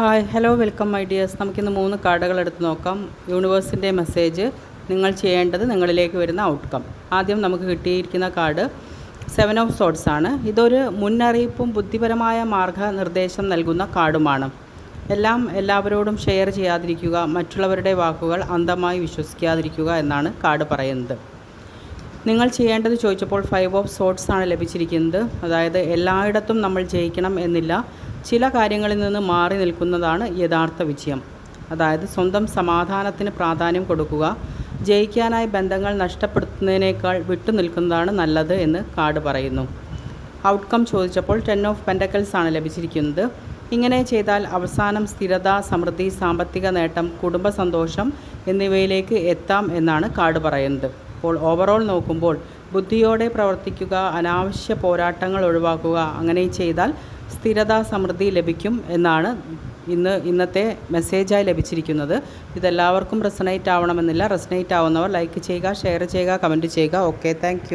Hi hello welcome my dears. നമുക്കിന്ന് 3 കാർഡുകൾ എടുത്ത് നോക്കാം. യൂണിവേഴ്സിൻ്റെ മെസ്സേജ്, നിങ്ങൾ ചെയ്യേണ്ടത്, നിങ്ങളിലേക്ക് വരുന്ന ഔട്ട്കം. ആദ്യം നമുക്ക് കിട്ടിയിരിക്കുന്ന കാർഡ് 7 ഓഫ് സോഡ്സ് ആണ്. ഇതൊരു മുന്നറിയിപ്പും ബുദ്ധിപരമായ മാർഗ്ഗനിർദ്ദേശം നൽകുന്ന കാർഡുമാണ്. എല്ലാവരോടും ഷെയർ ചെയ്യാതിരിക്കുക, മറ്റുള്ളവരുടെ വാക്കുകൾ അന്ധമായി വിശ്വസിക്കാതിരിക്കുക എന്നാണ് കാർഡ് പറയുന്നത്. നിങ്ങൾ ചെയ്യേണ്ടത് ചോദിച്ചപ്പോൾ 5 ഓഫ് സോഡ്സ് ആണ് ലഭിച്ചിരിക്കുന്നത്. അതായത് എല്ലായിടത്തും നമ്മൾ ജയിക്കണം എന്നില്ല, ചില കാര്യങ്ങളിൽ നിന്ന് മാറി നിൽക്കുന്നതാണ് യഥാർത്ഥ വിജയം. അതായത് സ്വന്തം സമാധാനത്തിന് പ്രാധാന്യം കൊടുക്കുക, ജയിക്കാനായി ബന്ധങ്ങൾ നഷ്ടപ്പെടുത്തുന്നതിനേക്കാൾ വിട്ടുനിൽക്കുന്നതാണ് നല്ലത് എന്ന് കാർഡ് പറയുന്നു. ഔട്ട്കം ചോദിച്ചപ്പോൾ 10 ഓഫ് പെൻറ്റക്കിൾസ് ആണ് ലഭിച്ചിരിക്കുന്നത്. ഇങ്ങനെ ചെയ്താൽ അവസാനം സ്ഥിരത, സമൃദ്ധി, സാമ്പത്തിക നേട്ടം, കുടുംബ സന്തോഷം എന്നിവയിലേക്ക് എത്താം എന്നാണ് കാർഡ് പറയുന്നത്. അപ്പോൾ ഓവറോൾ നോക്കുമ്പോൾ ബുദ്ധിയോടെ പ്രവർത്തിക്കുക, അനാവശ്യ പോരാട്ടങ്ങൾ ഒഴിവാക്കുക, അങ്ങനെ ചെയ്താൽ സ്ഥിരത, സമൃദ്ധി ലഭിക്കും എന്നാണ് ഇന്നത്തെ മെസ്സേജായി ലഭിച്ചിരിക്കുന്നത്. ഇതെല്ലാവർക്കും റെസണേറ്റ് ആവണമെന്നില്ല. റെസണേറ്റ് ആവുന്നവർ ലൈക്ക് ചെയ്യുക, ഷെയർ ചെയ്യുക, കമൻറ്റ് ചെയ്യുക. Okay, thank